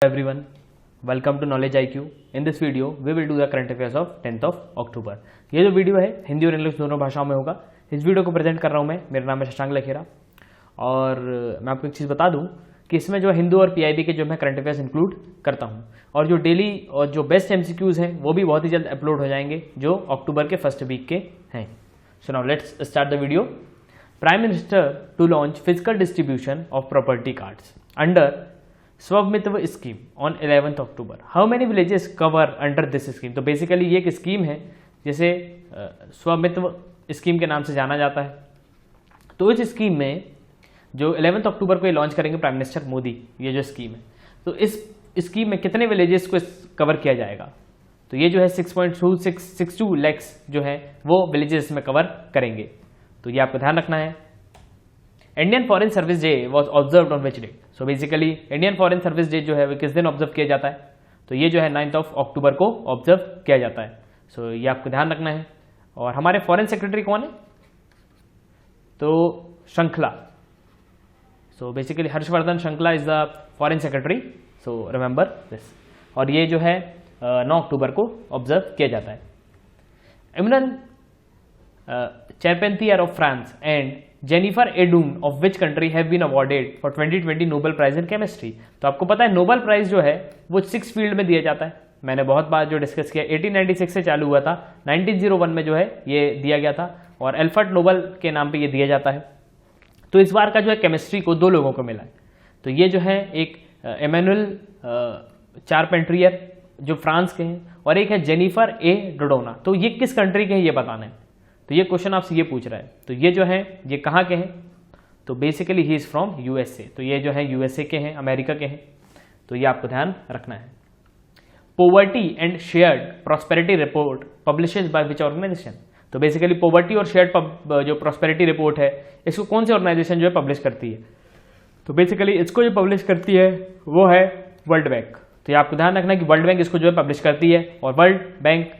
everyone, welcome to Knowledge IQ. In this video, we will do the current affairs of 10th of October. ये जो video है हिंदी और English दोनों भाषाओं में होगा. इस वीडियो को प्रेजेंट कर रहा हूँ मैं. मेरा नाम है शशांक लखेरा और मैं आपको एक चीज़ बता दूँ कि इसमें जो हिंदू और पीआईबी के जो मैं करंट अफेयर्स इंक्लूड करता हूँ और जो डेली और जो बेस्ट एमसीक्यूज हैं वो भी बहुत ही जल्द अपलोड हो जाएंगे जो अक्टूबर के फर्स्ट वीक के हैं. So now let's start the video. Prime minister to launch physical distribution of property cards under Svamitva scheme on 11th October. How many villages cover under this scheme. तो बेसिकली ये एक scheme है जिसे स्वमित्व scheme के नाम से जाना जाता है. तो इस स्कीम में जो 11th October को ये लॉन्च करेंगे प्राइम मिनिस्टर मोदी, ये जो स्कीम है, तो इस स्कीम में कितने विलेजेस को कवर किया जाएगा. तो ये जो है 6.2662 लैक्स जो है वो विलेजेस में कवर करेंगे. तो ये आपको ध्यान रखना है. Indian foreign service day was observe on which day. So basically Indian foreign service day जो है वो किस दिन ऑब्जर्व किया जाता है. तो ये जो है 9th October को ऑब्जर्व किया जाता है. सो ये आपको ध्यान रखना है. और हमारे फॉरेन सेक्रेटरी कौन है. तो श्रृंखला. सो बेसिकली हर्षवर्धन श्रृंखला is the foreign secretary. So remember this. और ये जो है 9 October को ऑब्जर्व किया जाता है. Imran Charpentier of France and Jennifer Adoum of which country have been awarded for 2020 Nobel Prize in Chemistry. तो आपको पता है नोबेल प्राइज जो है वो 6 फील्ड में दिया जाता है. मैंने बहुत बार जो डिस्कस किया 1896 से चालू हुआ था, 1901 में जो है ये दिया गया था और एल्फ्रेड नोबेल के नाम पे ये दिया जाता है. तो इस बार का जो है केमिस्ट्री को 2 लोगों को मिला है. तो ये जो है एक एमेनुअल चारपेंट्रियर जो फ्रांस के हैं और एक है जेनिफर ए डोडोना. तो ये किस कंट्री के हैं ये बताना है. तो ये क्वेश्चन आपसे ये पूछ रहा है. तो ये जो है ये कहाँ के हैं. तो basically he is from USA. तो ये जो है यूएसए के हैं, अमेरिका के हैं. तो ये आपको ध्यान रखना है. Poverty and shared prosperity report publishes by which organisation. तो बेसिकली पोवर्टी और शेयर्ड जो प्रॉस्पेरिटी रिपोर्ट है इसको कौन सी ऑर्गेनाइजेशन जो है पब्लिश करती है. तो बेसिकली इसको जो पब्लिश करती है वो है वर्ल्ड बैंक. तो ये आपको ध्यान रखना है कि वर्ल्ड बैंक इसको जो है पब्लिश करती है और वर्ल्ड बैंक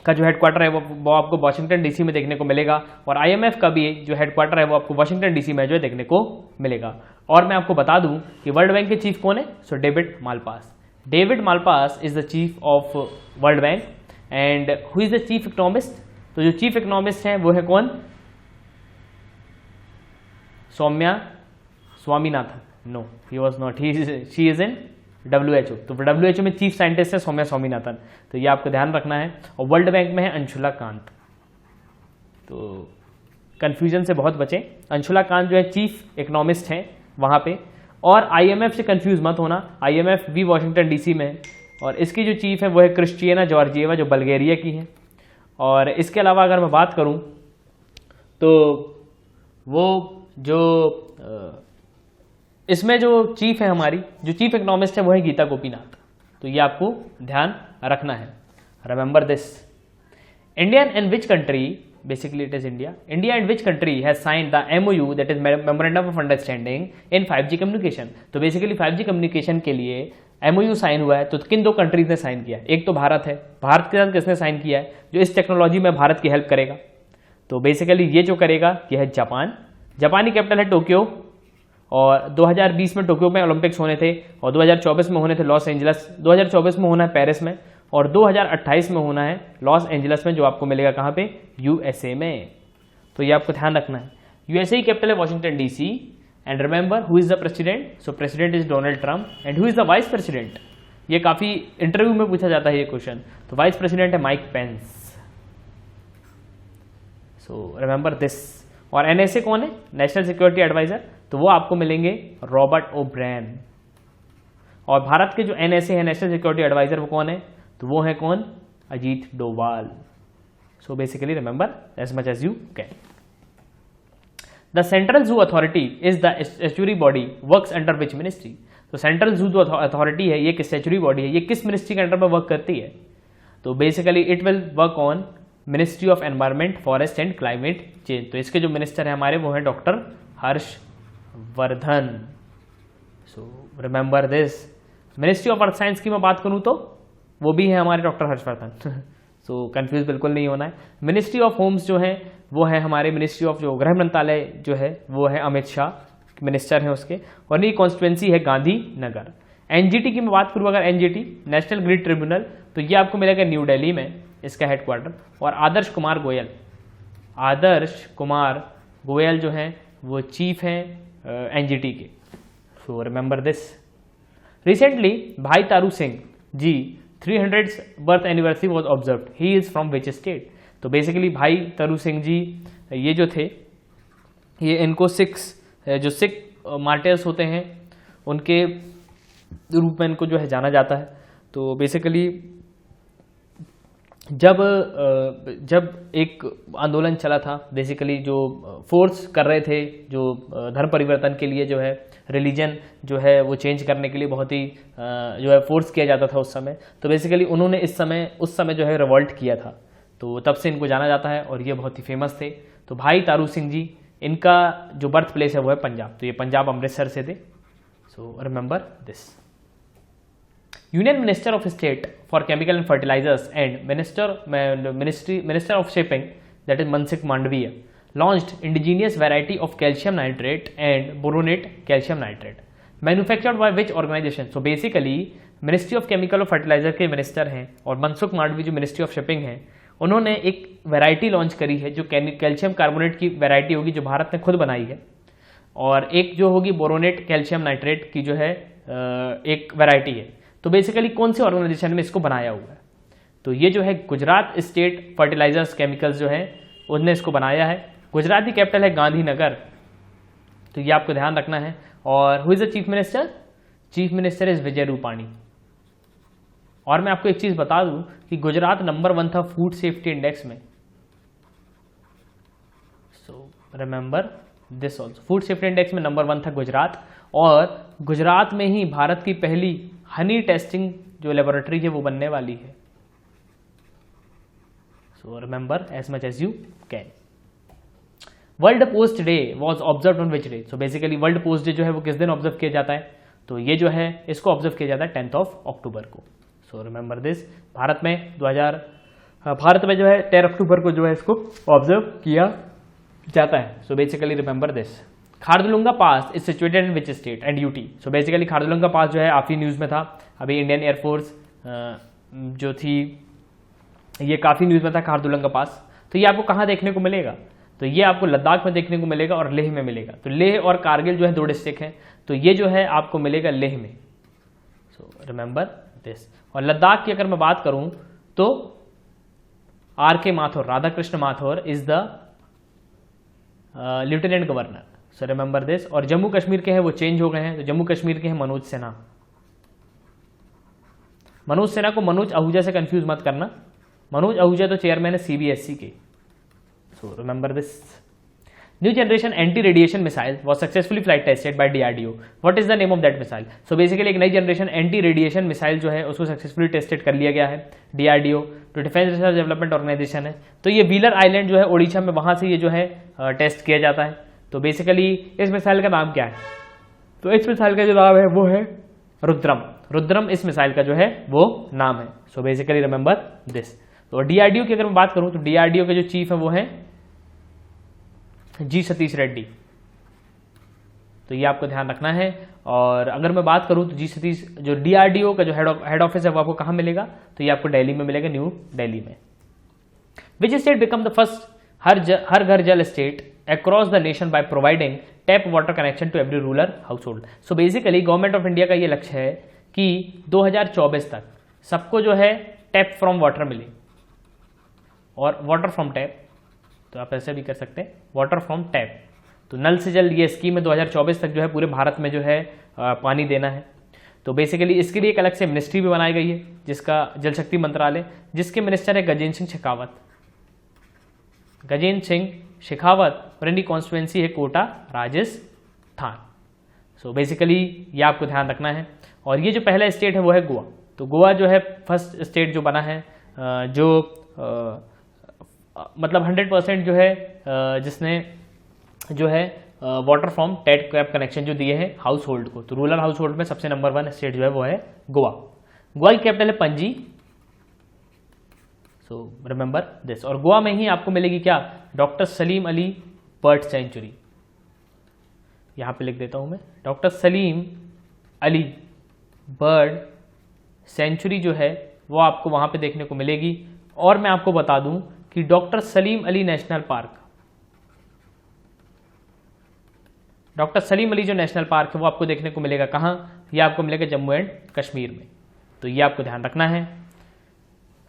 का जो हेडक्वार्टर है वो आपको वाशिंगटन डीसी में देखने को मिलेगा और आईएमएफ का भी जो हेडक्वार्टर है वो आपको वाशिंगटन डीसी में जो है देखने को मिलेगा. और मैं आपको बता दूं कि वर्ल्ड बैंक के चीफ कौन है. So David Malpass. David Malpass is the chief of World Bank and who is the chief economist. तो जो चीफ इकोनॉमिस्ट है वो है कौन. Soumya Swaminathan. No, he was not. She is in WHO. तो WHO में चीफ साइंटिस्ट है सौम्या स्वामीनाथन. तो ये आपको ध्यान रखना है. और वर्ल्ड बैंक में है अंशुला कांत. तो कंफ्यूजन से बहुत बचें. अंशुला कांत जो है चीफ इकोनॉमिस्ट हैं वहाँ पे. और IMF से कंफ्यूज मत होना. IMF भी वाशिंगटन डीसी में है और इसकी जो चीफ है वो है क्रिस्टियाना जॉर्जिएवा जो बल्गेरिया की है. और इसके अलावा अगर मैं बात करूँ तो वो जो इसमें जो चीफ है हमारी जो चीफ इकोनॉमिस्ट है वो है गीता गोपीनाथ. तो ये आपको ध्यान रखना है. Remember this. India and which country. Basically it is India. India and which country has signed the MOU that is memorandum of understanding in 5G communication. तो बेसिकली 5G कम्युनिकेशन के लिए MOU साइन हुआ है. तो किन 2 countries ने sign किया. एक तो भारत है. भारत के साथ किसने साइन किया है जो इस टेक्नोलॉजी में भारत की हेल्प करेगा. तो बेसिकली ये जो करेगा यह है जापान. जापान की कैपिटल है टोक्यो. और 2020 में टोक्यो में ओलंपिक्स होने थे और 2024 में होने थे लॉस एंजलस. 2024 में होना है पेरिस में और 2028 में होना है लॉस एंजलस में जो आपको मिलेगा कहाँ पे. USA में. तो ये आपको ध्यान रखना है. USA की कैपिटल है Washington DC. And remember who is the president. So president is Donald Trump. And who is the vice president. ये काफी इंटरव्यू में पूछा जाता है ये क्वेश्चन. तो वाइस प्रेसिडेंट है Mike Pence. So remember this. और NSA कौन है. National security adviser. तो वो आपको मिलेंगे रॉबर्ट ओब्रेन. और भारत के जो NSA है नेशनल सिक्योरिटी एडवाइजर वो कौन है. तो वो है कौन. Ajit Doval. So basically remember as much as you can. The central zoo authority is the statutory body works under which ministry. तो सेंट्रल जू जो अथॉरिटी है ये स्टैट्यूटरी बॉडी है ये किस मिनिस्ट्री के अंडर में वर्क करती है. तो basically it will work on ministry of environment forest and climate change. तो इसके जो मिनिस्टर है हमारे वो है doctor Harshvardhan. So remember this. Ministry of earth science की मैं बात करूं तो वो भी है हमारे डॉक्टर हर्षवर्धन. सो कंफ्यूज बिल्कुल नहीं होना है. मिनिस्ट्री ऑफ होम्स जो है वो है हमारे मिनिस्ट्री ऑफ जो गृह मंत्रालय जो है वो है अमित शाह मिनिस्टर हैं उसके. और ये कॉन्स्टिट्यूएंसी है गांधी नगर. एनजीटी की मैं बात करूँ अगर, एनजीटी नेशनल ग्रिड ट्रिब्यूनल, तो ये आपको मिलेगा न्यू दिल्ली में, इसका हेडक्वार्टर। और आदर्श कुमार गोयल, आदर्श कुमार गोयल जो हैं वो चीफ हैं एनजीटी के। सो रिमेंबर दिस। रिसेंटली भाई तारू Singh ji 300th birth anniversary was observe, he is from which state? तो बेसिकली भाई तारू सिंह जी ये जो थे, ये इनको जो सिख मार्टियर्स होते हैं उनके रूप में इनको जो है जाना जाता है। तो बेसिकली जब एक आंदोलन चला था, बेसिकली जो फोर्स कर रहे थे जो धर्म परिवर्तन के लिए, जो है रिलीजन जो है वो चेंज करने के लिए बहुत ही जो है फोर्स किया जाता था उस समय, तो बेसिकली उन्होंने उस समय जो है रिवॉल्ट किया था, तो तब से इनको जाना जाता है और ये बहुत ही फेमस थे। तो भाई तारू सिंह जी, इनका जो बर्थ प्लेस है वो है पंजाब, तो ये पंजाब अमृतसर से थे। So remember this. Union minister of state for chemical and fertilisers and minister of shipping, that is Mansukh Mandaviya, launched indigenous variety of calcium nitrate and boronate calcium nitrate manufactured by which organization? So basically ministry of chemical और fertiliser के minister हैं और मनसुख मांडवी जो ministry of shipping हैं, उन्होंने एक variety launch करी है जो कैल्शियम कार्बोनेट की वैरायटी होगी जो भारत ने खुद बनाई है, और एक जो होगी बोरोनेट कैल्शियम नाइट्रेट की जो है एक वैरायटी है। तो बेसिकली कौन सी ऑर्गेनाइजेशन में इसको बनाया हुआ है? तो ये जो है गुजरात स्टेट फर्टिलाइजर्स केमिकल्स जो है उनने इसको बनाया है। गुजरात की कैपिटल है गांधीनगर, तो ये आपको ध्यान रखना है। और who is the chief minister? Chief minister is Vijay Rupani. और मैं आपको एक चीज बता दूं कि गुजरात नंबर 1 था फूड सेफ्टी इंडेक्स में। सो remember this also, food safety index में नंबर 1 था गुजरात, और गुजरात में ही भारत की पहली हनी टेस्टिंग जो लेबोरेटरी है वो बनने वाली है। So remember as much as you can. World post day was observe on which day? So basically world post day जो है वो किस दिन ऑब्जर्व किया जाता है? तो ये जो है इसको ऑब्जर्व किया जाता है 10 अक्टूबर को। सो रिमेंबर दिस। भारत में जो है 13 अक्टूबर को जो है इसको ऑब्जर्व किया जाता है। So basically remember this. Khardunga pass is situated in which state and UT? So basically Khardunga pass जो है काफी न्यूज में था, अभी इंडियन एयरफोर्स जो थी ये काफी न्यूज में था खारदुंगा पास। तो ये आपको कहाँ देखने को मिलेगा? तो ये आपको लद्दाख में देखने को मिलेगा और लेह में मिलेगा। तो लेह और कारगिल जो है 2 डिस्ट्रिक्ट हैं, तो ये जो है आपको मिलेगा लेह में। सो रिमेंबर दिस। और लद्दाख की अगर मैं बात करूं तो RK Mathur, Radhakrishna Mathur is the lieutenant governor. So remember this. और जम्मू कश्मीर के हैं वो चेंज हो गए हैं, तो जम्मू कश्मीर के हैं मनोज सिन्हा। मनोज सिन्हा को मनोज आहूजा से कंफ्यूज मत करना, मनोज आहूजा तो चेयरमैन है CBSE के। So remember this. New generation anti-radiation missile was successfully flight tested by DRDO. What is the name of that missile? So basically एक नई जनरेशन एंटी-रेडिएशन मिसाइल जो है उसको सक्सेसफुली टेस्टेड कर लिया गया है। DRDO जो डिफेंस रिसर्च डेवलपमेंट ऑर्गेनाइजेशन है, तो ये व्हीलर आइलैंड जो है ओडिशा में, वहां से ये जो है टेस्ट किया जाता है। तो बेसिकली इस मिसाइल का नाम क्या है? तो इस मिसाइल का जो नाम है वो है रुद्रम। रुद्रम इस मिसाइल का जो है वो नाम है। So basically remember this. तो DRDO की अगर मैं बात करूं तो DRDO के जो चीफ है वो है जी सतीश रेड्डी, तो ये आपको ध्यान रखना है। और अगर मैं बात करूं तो जी सतीश जो DRDO का जो हेड ऑफिस है वो आपको कहां मिलेगा? तो ये आपको दिल्ली में मिलेगा, न्यू दिल्ली में। Which state become the first Har Ghar Jal state across the nation by providing tap water connection to every rural household? So basically government of India का ये लक्ष्य है कि 2024 तक सबको जो है टैप फ्रॉम वाटर मिले। और वाटर फ्रॉम टैप तो आप ऐसे भी कर सकते हैं, वाटर फ्रॉम टैप, तो नल से जल, ये स्कीम है 2024 तक जो है पूरे भारत में जो है पानी देना है। तो बेसिकली इसके लिए एक अलग से मिनिस्ट्री भी बनाई गई है जिसका जल शक्ति मंत्रालय, जिसके मिनिस्टर है गजेंद्र सिंह शेखावत। गजेंद्र सिंह शेखावत और इनकी कॉन्स्टिट्यूएंसी है कोटा राजस्थान। सो बेसिकली ये आपको ध्यान रखना है। और ये जो पहला स्टेट है वो है गोवा। तो गोवा जो है फर्स्ट स्टेट जो बना है जो मतलब 100% जो है जिसने जो है वाटर फ्रॉम टैप कनेक्शन जो दिए हैं हाउस होल्ड को। तो रूरल हाउस होल्ड में सबसे नंबर 1 स्टेट जो है वो है गोवा। गोवा की कैपिटल है पणजी। सो रिमेंबर दिस। और गोवा में ही आपको मिलेगी क्या? Doctor Salim Ali bird sanctuary. यहां पे लिख देता हूं मैं, doctor Salim Ali bird sanctuary जो है वो आपको वहाँ पे देखने को मिलेगी। और मैं आपको बता दूं कि doctor Salim Ali national park, doctor Salim Ali जो नेशनल पार्क है वो आपको देखने को मिलेगा कहाँ, ये आपको मिलेगा जम्मू एंड कश्मीर में। तो ये आपको ध्यान रखना है।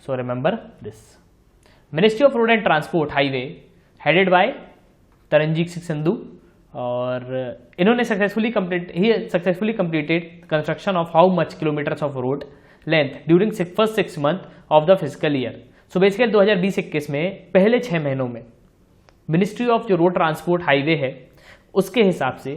So remember this. Ministry of road and transport highway headed by Taranjit Singh Sandhu, और इन्होंने successfully completed construction of how much kilometres of road length during first 6 month of the physical year. So basically 2020-21 में पहले 6 महीनों में मिनिस्ट्री ऑफ जो road transport highway है उसके हिसाब से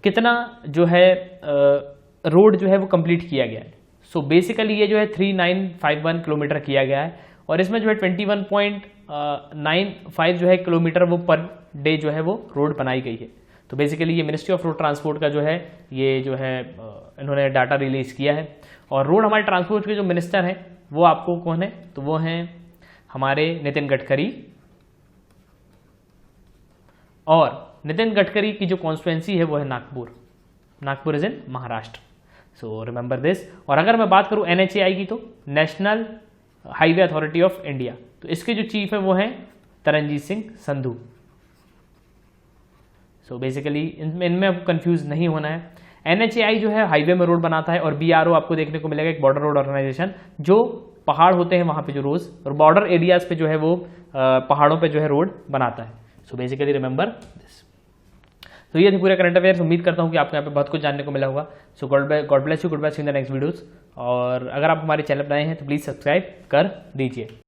कितना जो है रोड जो है वो कंप्लीट किया गया है। सो बेसिकली ये जो है 3951 किलोमीटर किया गया है, और इसमें जो है 21.95 जो है किलोमीटर वो पर डे जो है वो रोड बनाई गई है। तो बेसिकली ये मिनिस्ट्री ऑफ रोड ट्रांसपोर्ट का जो है ये जो है इन्होंने डाटा रिलीज किया है। और रोड हमारे ट्रांसपोर्ट के जो मिनिस्टर हैं वो आपको कौन है, तो वो हैं हमारे नितिन गडकरी, और नितिन गडकरी की जो कॉन्स्टिट्यूएंसी है वो है Nagpur. Nagpur is in Maharashtra. So remember this. और अगर मैं बात करूं NHAI की, तो national highway authority of India, तो इसके जो चीफ है वो हैं तरनजीत सिंह संधू। सो बेसिकली इनमें आपको कंफ्यूज नहीं होना है। NHAI जो है हाईवे में रोड बनाता है, और BRO आपको देखने को मिलेगा एक बॉर्डर रोड ऑर्गेनाइजेशन, जो पहाड़ होते हैं वहां पे जो रोज और बॉर्डर एरियाज पे जो है वो पहाड़ों पे जो है रोड बनाता है। So basically remember this. तो ये थे पूरे करंट अफेयर्स। उम्मीद करता हूँ कि आपको यहाँ पे बहुत कुछ जानने को मिला होगा। So God bless you, goodbye, see in the next videos. और अगर आप हमारे चैनल पर आए हैं तो प्लीज़ सब्सक्राइब कर दीजिए।